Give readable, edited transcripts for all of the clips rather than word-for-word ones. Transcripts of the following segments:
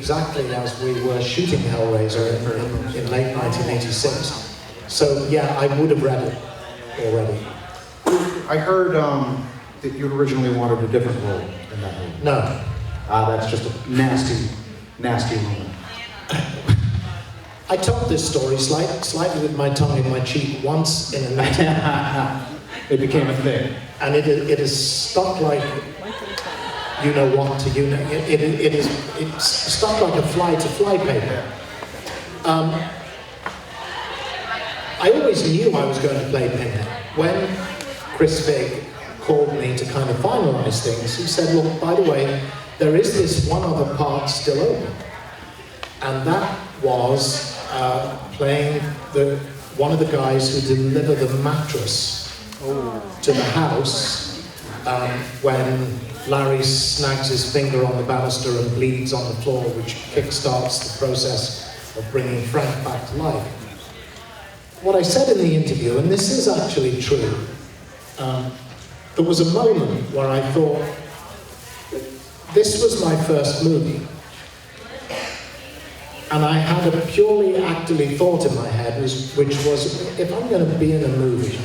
exactly as we were shooting Hellraiser in late 1986. So yeah, I would have read it already. I heard that you originally wanted a different role in that movie. No. That's just a nasty, nasty rumor. I told this story slightly with my tongue in my cheek once in a meeting. It became a thing. And it is stuck like you know what to you know. It's stuck like a fly to fly paper. I always knew I was going to play Pinhead. When Chris Fig called me to kind of finalize things, he said, "Look, by the way, there is this one other part still open," and that was playing one of the guys who delivered the mattress to the house when Larry snags his finger on the banister and bleeds on the floor, which kickstarts the process of bringing Frank back to life. What I said in the interview, and this is actually true, there was a moment where I thought, this was my first movie. And I had a purely actorly thought in my head, which was, if I'm going to be in a movie,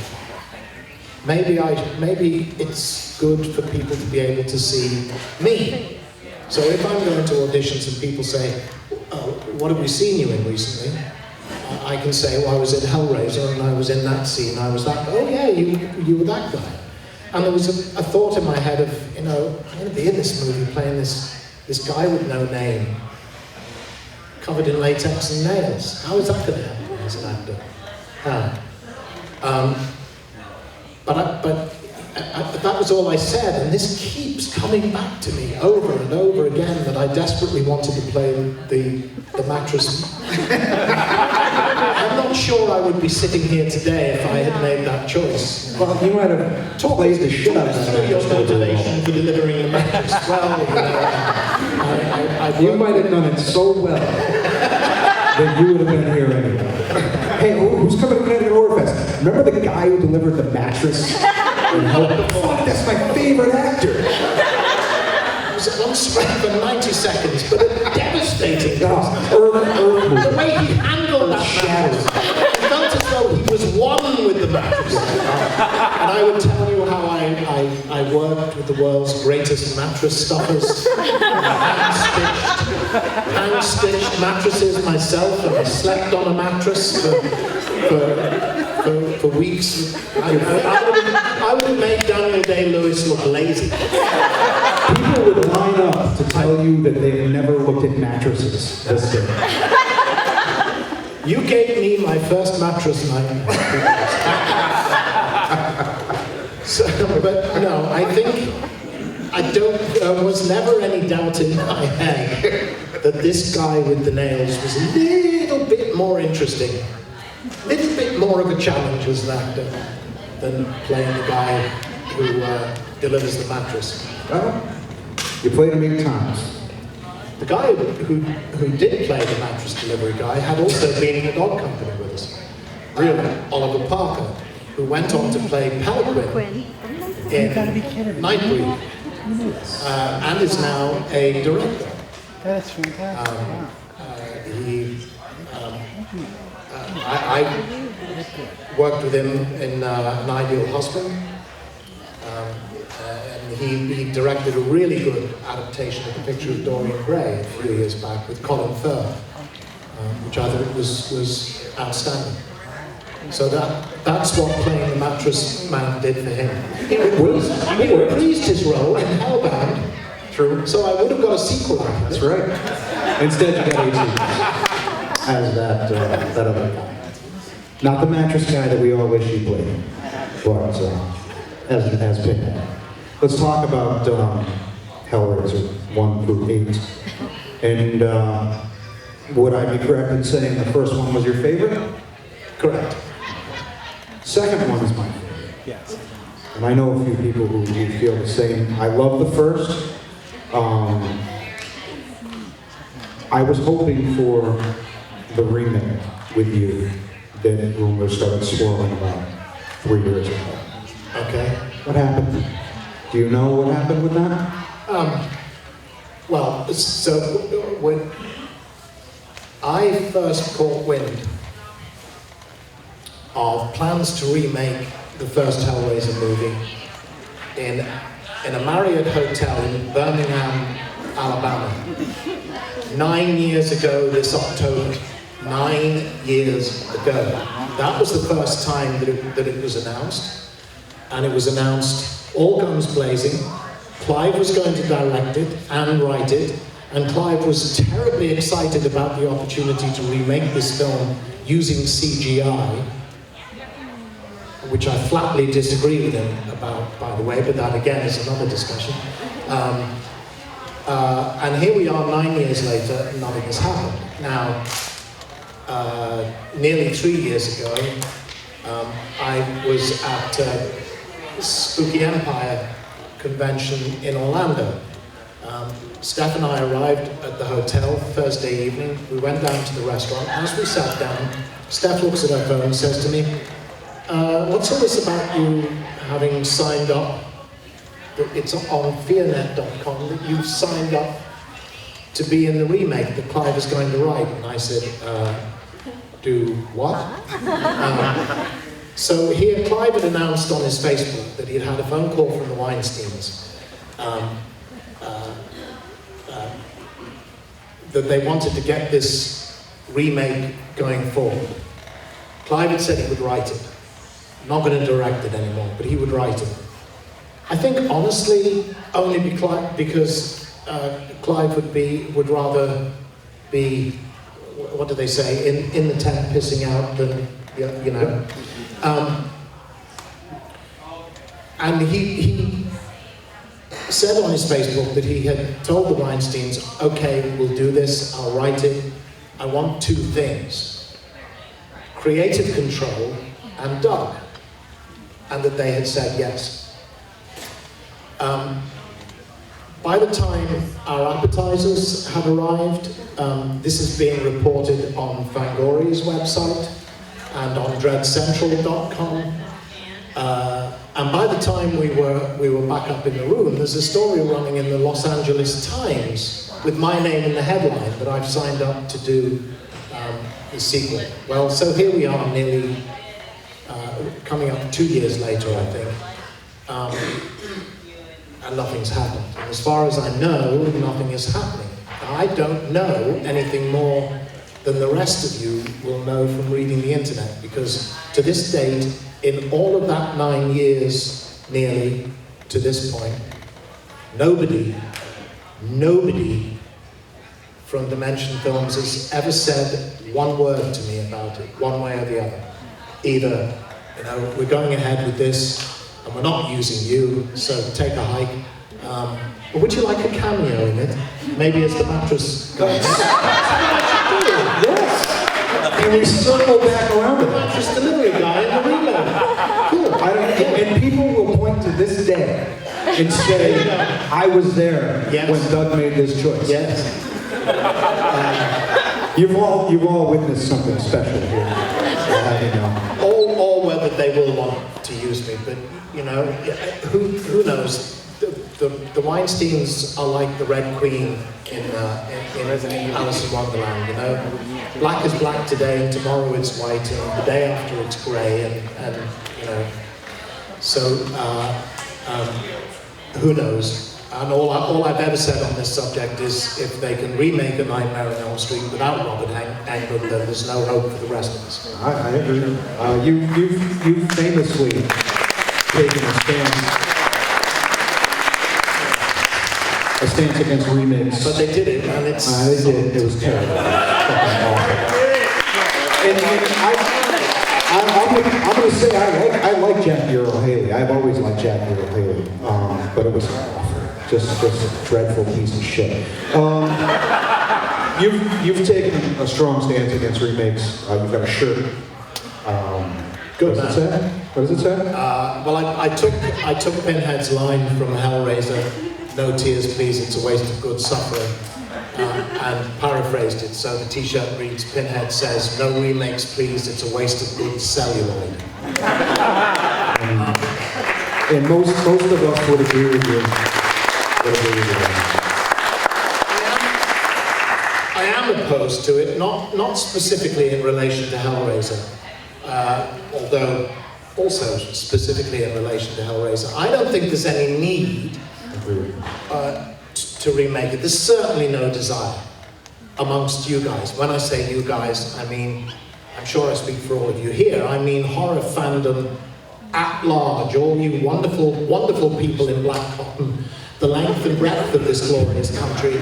maybe it's good for people to be able to see me. So if I'm going to auditions and people say, "Oh, what have we seen you in recently?" I can say, "Well, I was in Hellraiser and I was in that scene. I was that. Oh yeah, you were that guy." And there was a thought in my head of, I'm going to be in this movie playing this guy with no name, covered in latex and nails. How is that going to happen as an actor? How? But that was all I said, and this keeps coming back to me over and over again, that I desperately wanted to play the mattress. I'm not sure I would be sitting here today if I had made that choice. Well, you might have played the shit out of that. Your motivation for delivering the mattress. Well, you might have done it so well that you would have been here anyway. Hey, who's coming to HorrorFest? Remember the guy who delivered the mattress? Fuck, that's my favorite actor. It was on screen for 90 seconds, but a devastating. The way he handled that mattress, it felt as though he was one with the mattress. And I would tell you how I worked with the world's greatest mattress stuffers, hand-stitched mattresses myself, and I slept on a mattress for weeks. I would have made Daniel Day-Lewis look lazy. People would line up to tell you that they've never looked at mattresses this day. You gave me my first mattress night. So, but no, I think there was never any doubt in my head that this guy with the nails was a little bit more interesting, a little bit more of a challenge as an actor than playing the guy who delivers the mattress. Well, you played him 8 times. The guy who did play the mattress delivery guy had also been in a dog company with us. Really? Oliver Parker, who went on to play Pelican in Nightbreed, and is now a director. That's fantastic. I worked with him in An Ideal Husband, and he directed a really good adaptation of The Picture of Dorian Gray a few years back with Colin Firth, which I thought was outstanding. So that's what playing the mattress man did for him. He reprised his role in Hellbound. True. So I would have got a sequel out of it. That's right. Instead, you got 18 as that other guy. Not the mattress guy that we all wish he played, but as Pinhead. Let's talk about Hellraiser 1 through 8. And would I be correct in saying the first one was your favorite? Correct. Second one is my favorite. Yes. And I know a few people who feel the same. I love the first. I was hoping for the remake with you that rumors started swirling about 3 years ago. Okay. What happened? Do you know what happened with that? Well, so I first caught wind of plans to remake the first Hellraiser movie in a Marriott hotel in Birmingham, Alabama. 9 years ago this October. 9 years ago. That was the first time that it was announced. And it was announced all guns blazing. Clive was going to direct it and write it. And Clive was terribly excited about the opportunity to remake this film using CGI, which I flatly disagree with him about, by the way, but that again is another discussion. And here we are 9 years later, and nothing has happened. Now, nearly 3 years ago, I was at Spooky Empire convention in Orlando. Steph and I arrived at the hotel Thursday evening. We went down to the restaurant. As we sat down, Steph looks at her phone and says to me, what's all this about you having signed up? It's on fearnet.com that you've signed up to be in the remake that Clive is going to write. And I said, do what? So here, Clive had announced on his Facebook that he had had a phone call from the Weinsteins that they wanted to get this remake going forward. Clive had said he would write it. Not going to direct it anymore, but he would write it. I think, honestly, only because Clive would rather be, what do they say, in the tent pissing out than, you know. And he said on his Facebook that he had told the Weinsteins, okay, we'll do this, I'll write it. I want two things, creative control and Doug. And that they had said yes. By the time our appetizers had arrived, this is being reported on Fangori's website and on dreadcentral.com. And by the time we were back up in the room, there's a story running in the Los Angeles Times with my name in the headline that I've signed up to do the sequel. Well, so here we are, nearly coming up 2 years later, I think, and nothing's happened. And as far as I know, nothing is happening. I don't know anything more than the rest of you will know from reading the internet, because to this date, in all of that 9 years, nearly, to this point, nobody from Dimension Films has ever said one word to me about it, one way or the other. Either, you know, we're going ahead with this, and we're not using you, so take a hike. But would you like a cameo in it? Maybe as the mattress guy. Yes! Can we circle back around to The that? mattress delivery guy in the remake. Cool. And people will point to this day and say, I was there Yes. when Doug made this choice. Yes. You've all witnessed something special here. You know. Or whether they will want to use me, but you know, who knows? The Weinsteins are like the Red Queen in Alice in Wonderland. You know, black is black today, and tomorrow it's white, and the day after it's grey, and you know. So who knows? And all I've ever said on this subject is, if they can remake A Nightmare on Elm Street without Robert Englund, then there's no hope for the rest of us. I agree. You've famously taken a stance against remakes. But they did it, and it's... They did. It was terrible. Fucking awful. And I'm going to say I like Jackie Earle Haley. I've always liked Jackie Earle Haley, but it was awful. Just a dreadful piece of shit. You've taken a strong stance against remakes. You've got a shirt. Good. What does it say? What does it say? Well, I took Pinhead's line from Hellraiser, "No tears, please, it's a waste of good suffering," and paraphrased it. So the T-shirt reads, "Pinhead says, no remakes, please, it's a waste of good celluloid." And most of us would agree with you. I am opposed to it, not specifically in relation to Hellraiser, although also specifically in relation to Hellraiser. I don't think there's any need to remake it. There's certainly no desire amongst you guys. When I say you guys, I mean, I'm sure I speak for all of you here, I mean horror fandom at large, all you wonderful, wonderful people in Black Cotton, the length and breadth of this glorious country,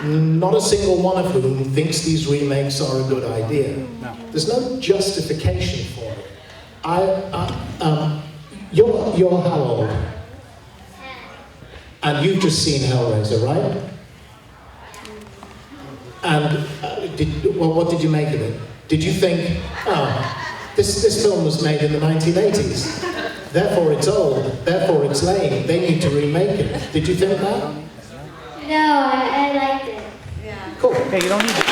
not a single one of whom thinks these remakes are a good idea. No. There's no justification for it. You're how old? And you've just seen Hellraiser, right? And what did you make of it? Did you think, this film was made in the 1980s, therefore it's old, therefore it's lame, they need to remake it? Did you think that? No, I liked it. Yeah. Cool. Okay, you don't need to.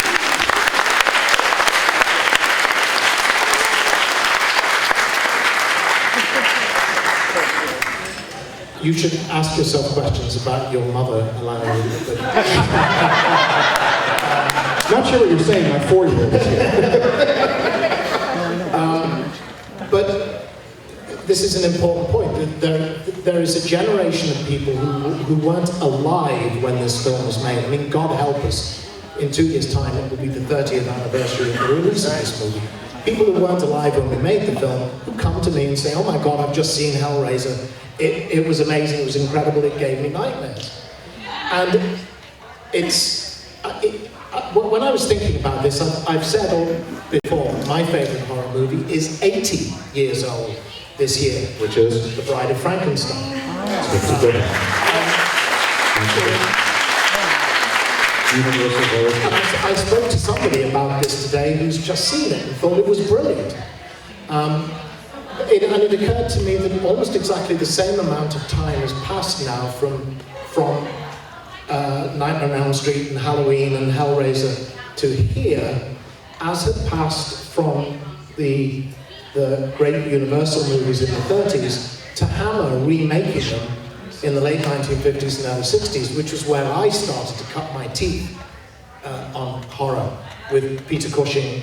You should ask yourself questions about your mother allowing you to. Not sure what you're saying, my 4-year-old is here. But this is an important point. There is a generation of people who weren't alive when this film was made. I mean, God help us, in 2 years' time it will be the 30th anniversary of the release of this movie. People who weren't alive when we made the film, who come to me and say, oh my God, I've just seen Hellraiser. It was amazing, it was incredible, it gave me nightmares. And when I was thinking about this, I've said before, my favorite horror movie is 80 years old this year. Which is? The Bride of Frankenstein. I spoke to somebody about this today who's just seen it and thought it was brilliant. And it occurred to me that almost exactly the same amount of time has passed now from Nightmare on Elm Street and Halloween and Hellraiser to here, as had passed from the great Universal movies in the 30s to Hammer remaking them in the late 1950s and early 60s, which was where I started to cut my teeth on horror with Peter Cushing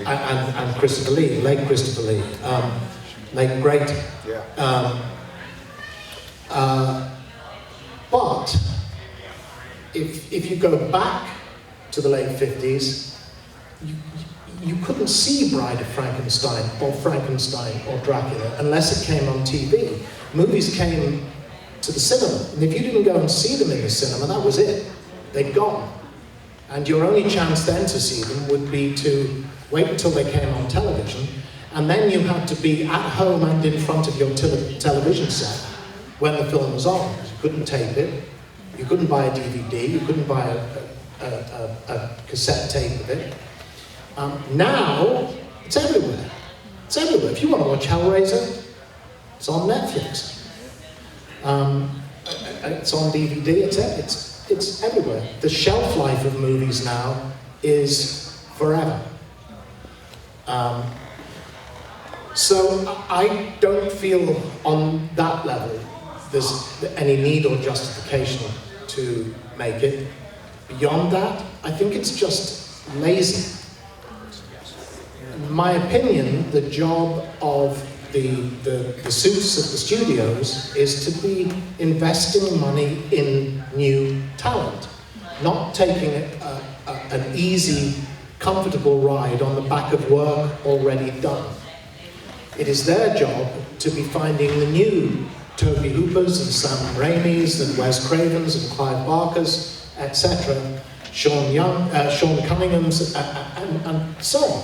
and Christopher Lee, late Christopher Lee, late great. Yeah. But if you go back to the late 50s, you couldn't see Bride of Frankenstein or Dracula unless it came on TV. Movies came to the cinema, and if you didn't go and see them in the cinema, that was it. They'd gone. And your only chance then to see them would be to wait until they came on television, and then you had to be at home and in front of your television set when the film was on. You couldn't tape it, you couldn't buy a DVD, you couldn't buy a cassette tape of it. Now, it's everywhere. It's everywhere. If you want to watch Hellraiser, it's on Netflix. It's on DVD, it's everywhere. The shelf life of movies now is forever. So I don't feel on that level there's any need or justification to make it. Beyond that, I think it's just lazy. In my opinion, the job of the suits of the studios is to be investing money in new talent, not taking an easy, comfortable ride on the back of work already done. It is their job to be finding the new Toby Hoopers and Sam Raimis and Wes Cravens and Clive Barkers, etc., Sean Cunninghams, and so on.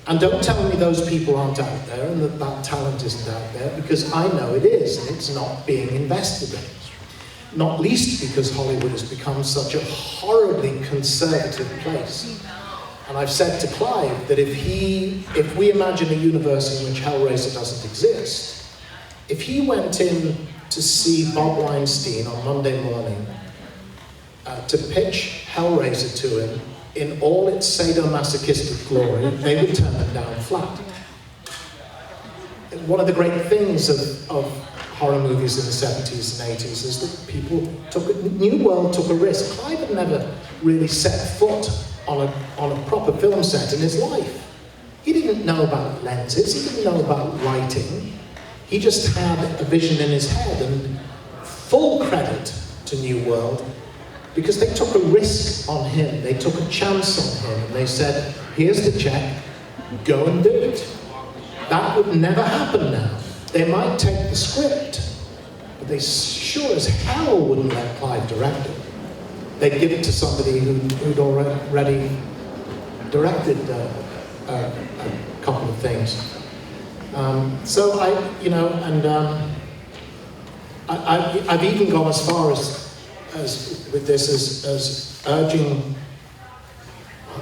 And don't tell me those people aren't out there and that talent isn't out there, because I know it is, and it's not being invested in. Not least because Hollywood has become such a horribly conservative place. And I've said to Clive that if we imagine a universe in which Hellraiser doesn't exist, if he went in to see Bob Weinstein on Monday morning to pitch Hellraiser to him in all its sadomasochistic glory, they would turn him down flat. One of the great things of horror movies in the 70s and 80s is that people New World took a risk. Clive had never really set foot on a proper film set in his life. He didn't know about lenses, he didn't know about lighting. He just had a vision in his head, and full credit to New World, because they took a risk on him, they took a chance on him, and they said, here's the check, go and do it. That would never happen now. They might take the script, but they sure as hell wouldn't let Clive direct it. They'd give it to somebody who'd already directed a couple of things. So I've even gone as far as with this as urging.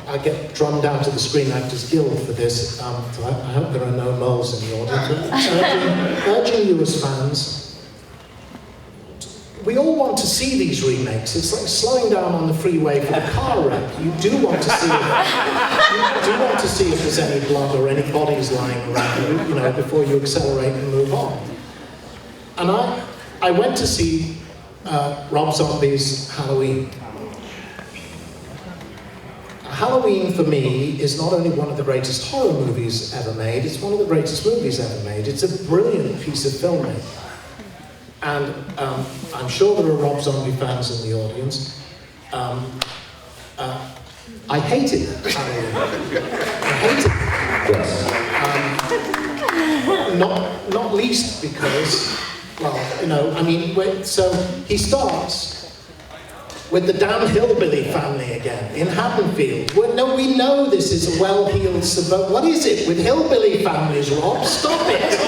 I get drummed down to the Screen Actors Guild for this. So I hope there are no moles in the audience. Urging you as fans. We all want to see these remakes. It's like slowing down on the freeway for the car wreck. You do want to see it. You do want to see if there's any blood or any bodies lying around, before you accelerate and move on. And I went to see Rob Zombie's Halloween. Halloween, for me, is not only one of the greatest horror movies ever made, it's one of the greatest movies ever made. It's a brilliant piece of filmmaking. And I'm sure there are Rob Zombie fans in the audience. I hated Halloween. I hated it. Not least because, so he starts with the damn hillbilly family again in Haddonfield. We know this is a well-heeled suburb. What is it with hillbilly families, Rob? Stop it!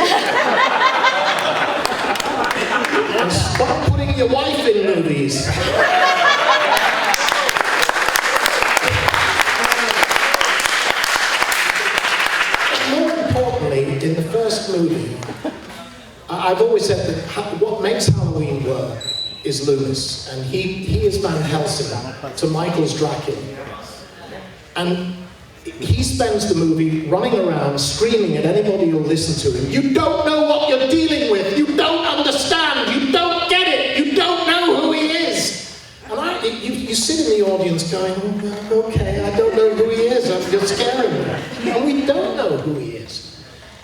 And stop putting your wife in movies. More importantly, in the first movie, I've always said that what makes Halloween work is Loomis, and he is Van Helsing to Michael's Dracula. And he spends the movie running around screaming at anybody who'll listen to him. You don't know what you're dealing with. You don't understand. You don't get it. You don't know who he is. And you sit in the audience going, okay, I don't know who he is. You're scaring me. And we don't know who he is.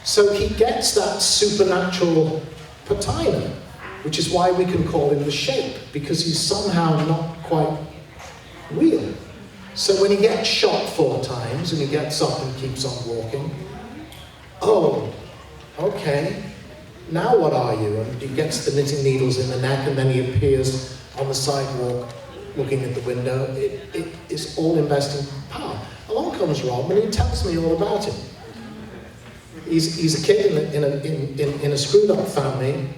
So he gets that supernatural patina, which is why we can call him the Shape, because he's somehow not quite real. So when he gets shot 4 times and he gets up and keeps on walking, oh, okay, now what are you? And he gets the knitting needles in the neck, and then he appears on the sidewalk looking at the window. It is all investing power. Along comes Rob, and he tells me all about it. He's a kid in a screwed up family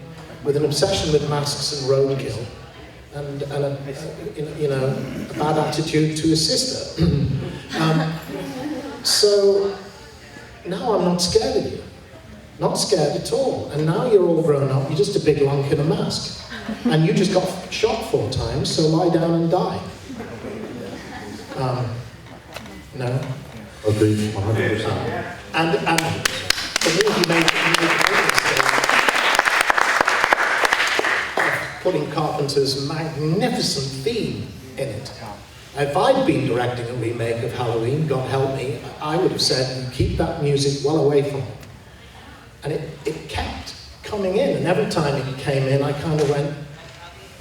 with an obsession with masks and roadkill, and a bad attitude to his sister. So now I'm not scared of you. Not scared at all. And now you're all grown up, you're just a big lunk in a mask. And you just got shot 4 times, so lie down and die. No? Agreed, 100%. And for me, he made a big mistake of putting Carpenter's magnificent theme in it. If I'd been directing a remake of Halloween, God help me, I would have said, keep that music well away from it. And it kept coming in, and every time it came in, I kind of went,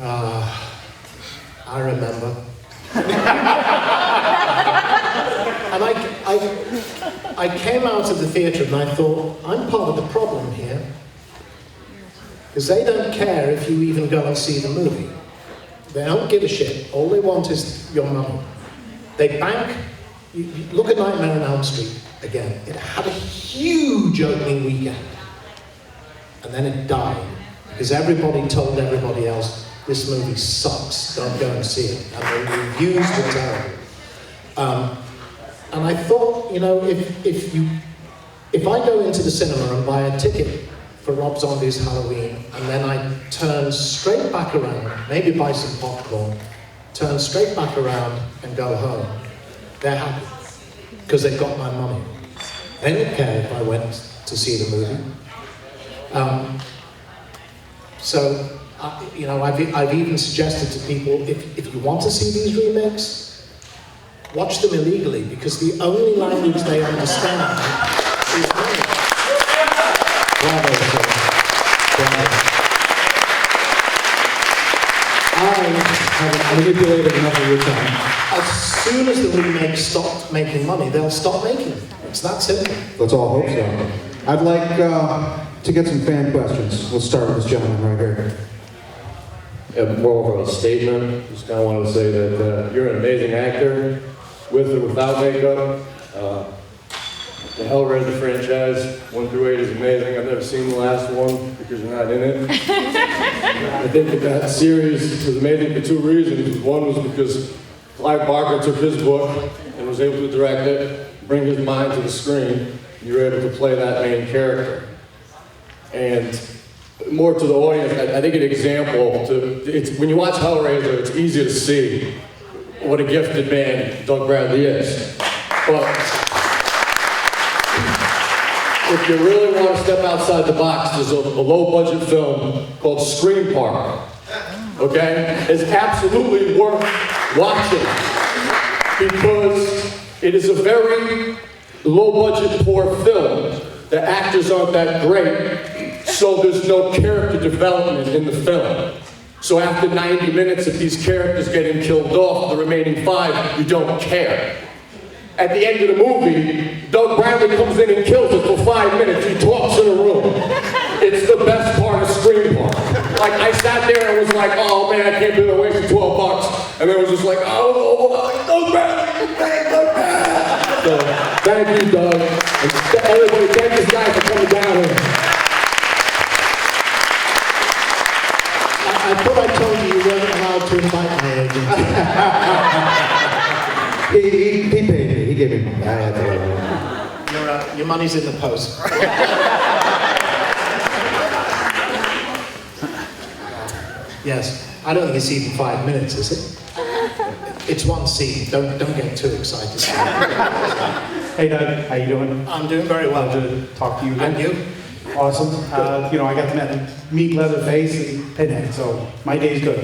I remember. And I came out of the theatre and I thought, I'm part of the problem here. Because they don't care if you even go and see the movie. They don't give a shit. All they want is your money. They bank. You look at Nightmare on Elm Street again. It had a huge opening weekend. And then it died. Because everybody told everybody else, this movie sucks, don't go and see it. And the reviews were terrible. And I thought, if I go into the cinema and buy a ticket for Rob Zombie's Halloween, and then I turn straight back around, maybe buy some popcorn, turn straight back around and go home, they're happy, because they've got my money. They don't care if I went to see the movie. So, you know, I've even suggested to people, if you want to see these remakes, watch them illegally, because the only language they understand is English. Bravo, sir. Bravo. I manipulated enough of your time. As soon as the remakes stop making money, they'll stop making them. It's that simple. Let's all hope so. I'd like to get some fan questions. Let's start with this gentleman right here. Yeah, more of a statement. Just kind of wanted to say that you're an amazing actor, with or without makeup. The Hellraiser franchise, 1 through 8, is amazing. I've never seen the last one because you're not in it. I think that series was amazing for 2 reasons. One was because Clive Barker took his book and was able to direct it, bring his mind to the screen. You were able to play that main character. And more to the audience, I think an example, when you watch Hellraiser, it's easy to see what a gifted man Doug Bradley is. But if you really want to step outside the box, there's a low-budget film called Scream Park. Okay? It's absolutely worth watching because it is a very low-budget, poor film. The actors aren't that great, so there's no character development in the film. So after 90 minutes of these characters getting killed off, the remaining 5, you don't care. At the end of the movie, Doug Bradley comes in and kills it for 5 minutes. He talks in a room. It's the best part of Scream Park. Like, I sat there and was like, oh man, I can't believe I wasted $12. And then it was just like, oh, Doug Bradley, Doug Bradley. So, thank you, Doug. And everybody, thank this guy for coming down here. I thought I told you weren't allowed to invite my agent. He paid me. He gave me money. I had to. Your money's in the post. Yes. I don't think it's even 5 minutes, is it? It's one scene. Don't get too excited. Hey Doug, how you doing? I'm doing very well. Glad to talk to you again. And you? Awesome. You know, I got to meet Leatherface and Pinhead, so my day's good.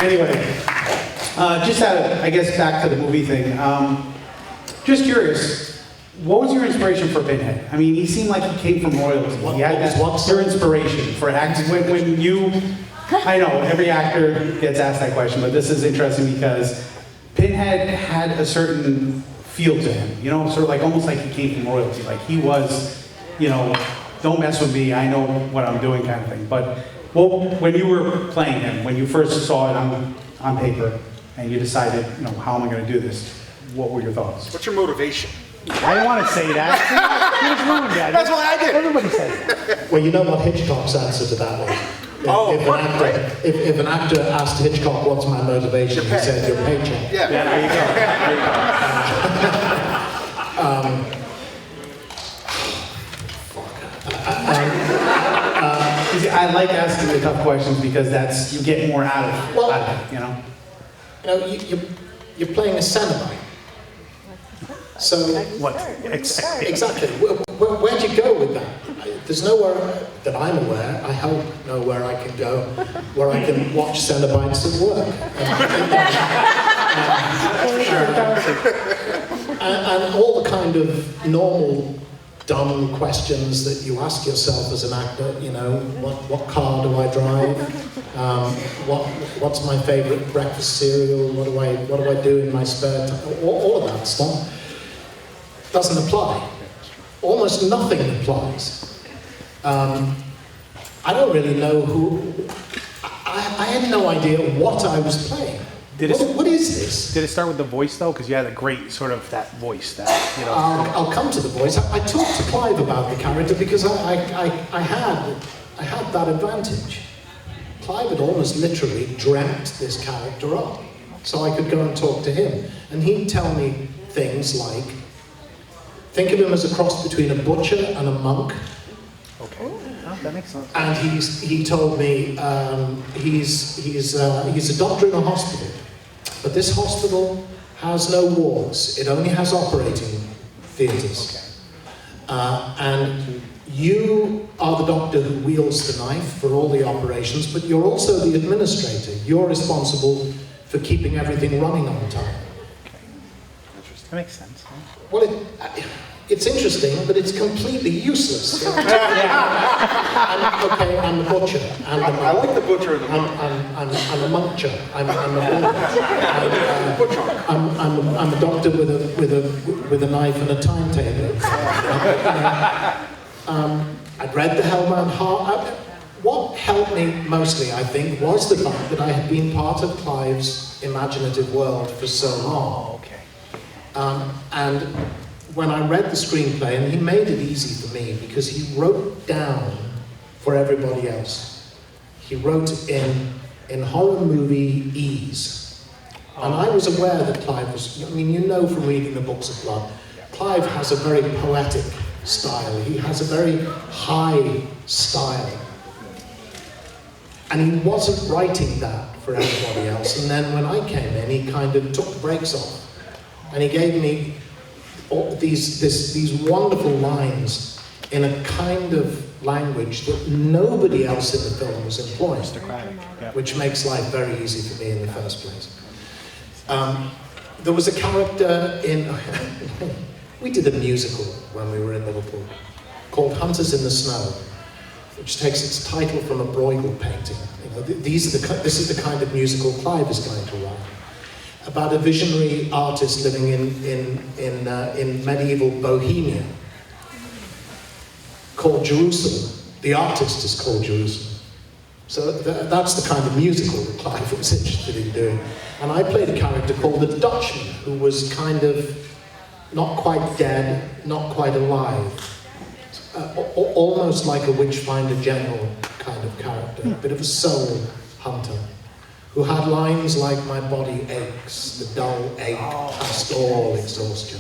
Anyway, just I guess back to the movie thing. Just curious, what was your inspiration for Pinhead? I mean, he seemed like he came from royalty. He had what's your inspiration for acting? When you, I know every actor gets asked that question, but this is interesting because Pinhead had a certain feel to him. You know, sort of like almost like he came from royalty. Like he was, you know, don't mess with me, I know what I'm doing kind of thing. But well, when you were playing him, when you first saw it on paper, and you decided, you know, how am I going to do this? What were your thoughts? What's your motivation? I didn't want to say that. What's wrong with that? That's what I did. Everybody says it. Well, you know what Hitchcock's answer to that was? If an actor asked Hitchcock, what's my motivation, he said, your paycheck. Yeah. There you go. See, I like asking the tough questions because that's, you get more out of it, you know? You know, you're playing a Cenobite. So, What? exactly. Where'd you go with that? There's nowhere that I'm aware, I hope nowhere I can go, where I can watch Cenobites at work. And all the kind of normal, dumb questions that you ask yourself as an actor, you know, what car do I drive? What's my favorite breakfast cereal? What do I do in my spare time? All of that stuff doesn't apply. Almost nothing applies. I don't really know who. I had no idea what I was playing. What is this? Did it start with the voice though? Because you had a great sort of that voice that, you know. I'll come to the voice. I talked to Clive about the character because I had that advantage. Clive had almost literally dreamt this character up, so I could go and talk to him, and he'd tell me things like, think of him as a cross between a butcher and a monk. Okay, oh, that makes sense. And he told me he's a doctor in a hospital, but this hospital has no wards. It only has operating theatres. And you are the doctor who wields the knife for all the operations, but you're also the administrator. You're responsible for keeping everything running on time. That makes sense. Well, it's interesting, but it's completely useless. I'm a butcher. I like the butcher and the monk. I'm a muncher. I'm a doctor with a knife and a timetable. I'd read the Hellman Heart. What helped me mostly, I think, was the fact that I had been part of Clive's imaginative world for so long. And when I read the screenplay, and he made it easy for me because he wrote down for everybody else. He wrote in horror movie ease. And I was aware that Clive was, I mean, you know from reading the Books of Blood, Clive has a very poetic style. He has a very high style. And he wasn't writing that for everybody else. And then when I came in, he kind of took the brakes off. And he gave me all these wonderful lines in a kind of language that nobody else in the film was employing, which makes life very easy for me in the first place. There was a character in... we did a musical when we were in Liverpool called Hunters in the Snow, which takes its title from a Bruegel painting. You know, this is the kind of musical Clive is going to write, about a visionary artist living in medieval Bohemia called Jerusalem. The artist is called Jerusalem. So that's the kind of musical that Clive was interested in doing. And I played a character called the Dutchman, who was kind of not quite dead, not quite alive. Almost like a Witchfinder General kind of character, a bit of a soul hunter, who had lines like, "My body aches, the dull ache past all exhaustion."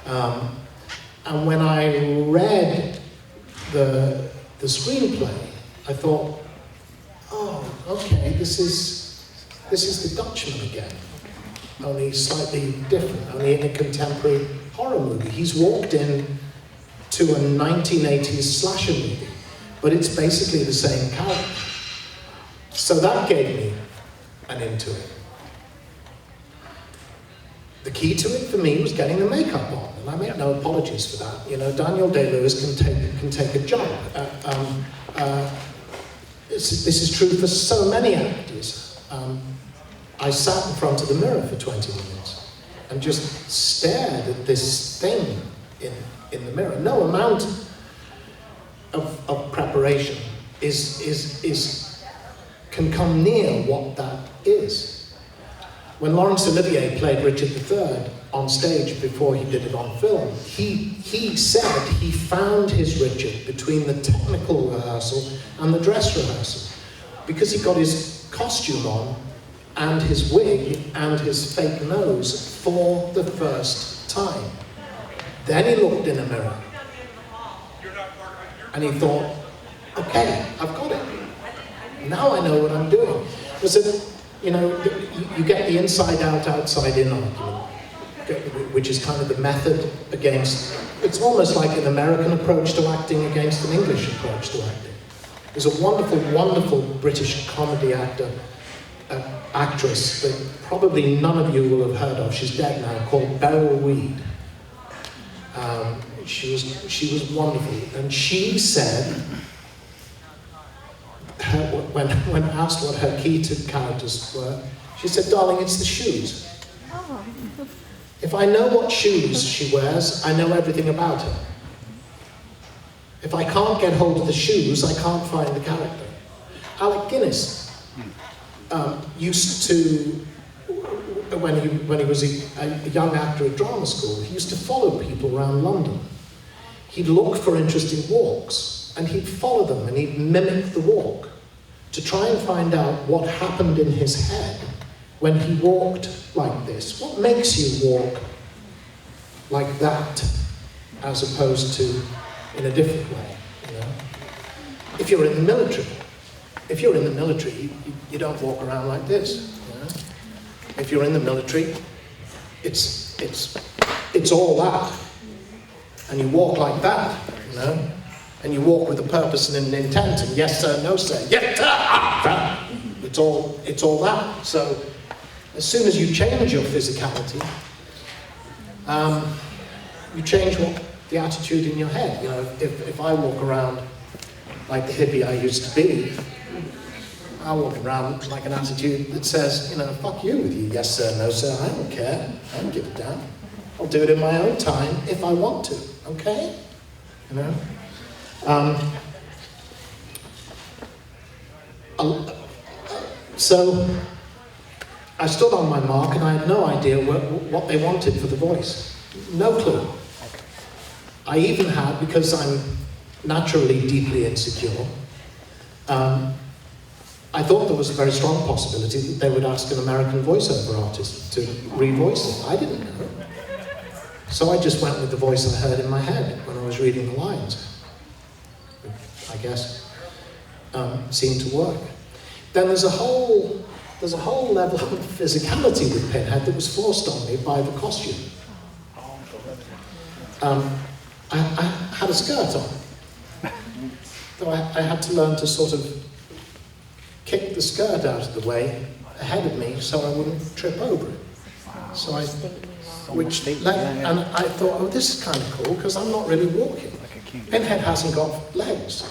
And when I read the screenplay, I thought, oh, okay, this is the Dutchman again, only slightly different, only in a contemporary horror movie. He's walked in to a 1980s slasher movie, but it's basically the same character. So that gave me an into it. The key to it for me was getting the makeup on, and I make no apologies for that. You know, Daniel Day-Lewis can take a jump. This is true for so many actors. I sat in front of the mirror for 20 minutes and just stared at this thing in the mirror. No amount of preparation can come near what that is. When Laurence Olivier played Richard III on stage before he did it on film, he said he found his Richard between the technical rehearsal and the dress rehearsal, because he got his costume on and his wig and his fake nose for the first time. Then he looked in a mirror and he thought, okay, I've got it. Now I know what I'm doing. So, you know, you get the inside out, outside in argument, which is kind of the method against, it's almost like an American approach to acting against an English approach to acting. There's a wonderful, wonderful British comedy actress that probably none of you will have heard of, she's dead now, called Beryl Reid. She was wonderful, and she said, when asked what her key to characters were, she said, "Darling, it's the shoes. Oh. If I know what shoes she wears, I know everything about her. If I can't get hold of the shoes, I can't find the character." Alec Guinness used to, when he was a young actor at drama school, he used to follow people around London. He'd look for interesting walks, and he'd follow them, and he'd mimic the walk to try and find out what happened in his head when he walked like this. What makes you walk like that, as opposed to in a different way, you know? If you're in the military, you don't walk around like this, you know? If you're in the military, it's all that, and you walk like that, you know? and you walk with a purpose and an intent, and yes sir, no sir, yes sir, it's all that. So as soon as you change your physicality, you change the attitude in your head. You know, if I walk around like the hippie I used to be, I walk around like an attitude that says, you know, fuck you with you, yes sir, no sir, I don't care, I don't give a damn. I'll do it in my own time if I want to, okay? You know? So I stood on my mark and I had no idea what they wanted for the voice. No clue. I even had, because I'm naturally deeply insecure, I thought there was a very strong possibility that they would ask an American voiceover artist to revoice it. I didn't know. So I just went with the voice I heard in my head when I was reading the lines. I guess seemed to work. Then there's a whole level of physicality with Pinhead that was forced on me by the costume. I had a skirt on, so I had to learn to sort of kick the skirt out of the way ahead of me so I wouldn't trip over it. So I thought, oh, this is kind of cool because I'm not really walking. Pinhead hasn't got legs.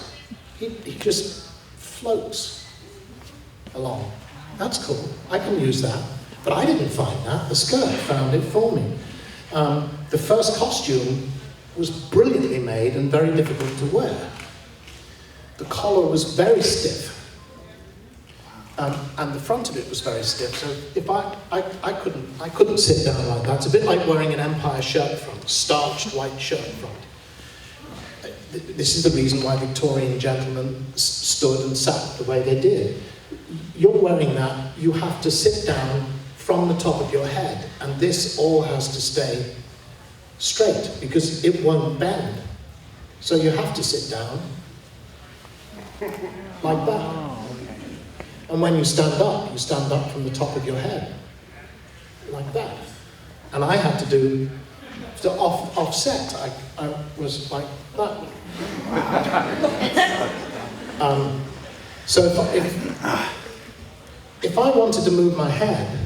He just floats along. That's cool. I can use that. But I didn't find that. The skirt found it for me. The first costume was brilliantly made and very difficult to wear. The collar was very stiff. And the front of it was very stiff, so if I couldn't sit down like that. It's a bit like wearing an Empire shirt front, starched white shirt front. This is the reason why Victorian gentlemen stood and sat the way they did. You're wearing that, you have to sit down from the top of your head, and this all has to stay straight because it won't bend. So you have to sit down like that. And when you stand up from the top of your head, like that. And I had to do, to offset, I was like that. So if I wanted to move my head,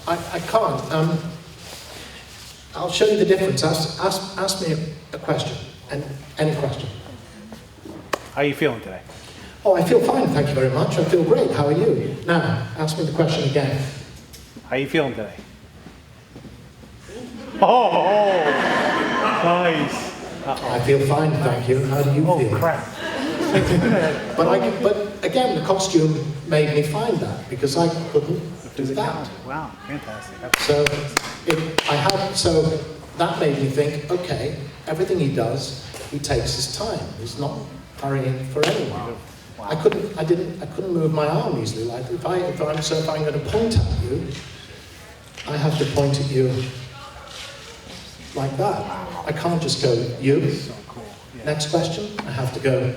I can't. I'll show you the difference. Ask me a question, and any question. How are you feeling today? Oh, I feel fine, thank you very much. I feel great. How are you? Now, ask me the question again. How are you feeling today? Oh, nice. I feel fine, thank you. How do you feel? Oh, crap. But again, the costume made me find that because I couldn't do that. Wow, fantastic. So that made me think, okay, everything he does, he takes his time. He's not hurrying for anyone. Wow. I couldn't move my arm easily. Like if I'm going to point at you, I have to point at you like that. I can't just go, you. So cool. Yeah. Next question. I have to go.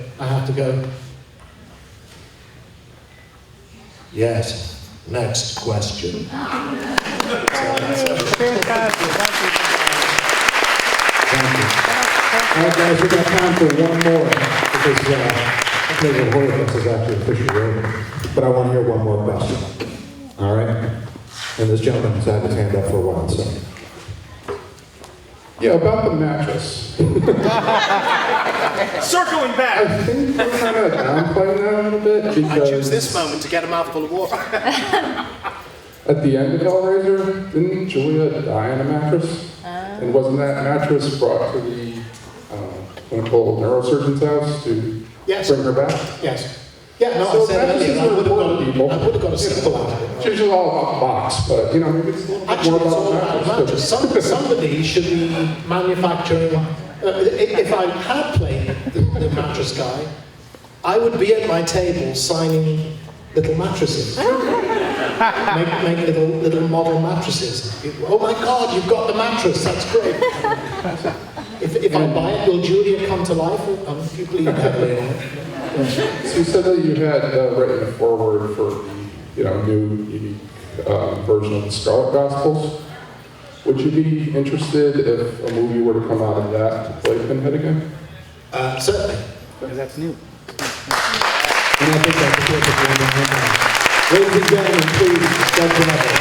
Yes. Next question. Thank you. All right, guys, we've got time for one more because the HorrorFest is actually officially over. But I want to hear one more question. All right? And this gentleman's had his hand up for a while, so. Yeah, about the mattress. Circling back. I think we're kind of downplaying that a little bit because I choose this moment to get a mouthful of water. at the end of Hellraiser, didn't Julia die on a mattress? And wasn't that mattress brought to the clinical neurosurgeon's house to bring her back? Yes. Yeah, no, So I said mattresses earlier, are important, people. I would have got a sequel out of it. It's usually all about the box, but maybe it's a little bit Actually, more it's all about about the mattress. mattress. Somebody should be manufacturing. If I had played the mattress guy, I would be at my table signing little mattresses. make little model mattresses. Oh my God, you've got the mattress. That's great. If I buy it, will Julia come to life? You believe heavily on it. So you said that you had written a foreword for the new unique version of the Scarlet Gospels. Would you be interested if a movie were to come out of that to play Pinhead again? Certainly. Because that's new. And I think that's a perfect one to end on. Ladies and gentlemen, please, step to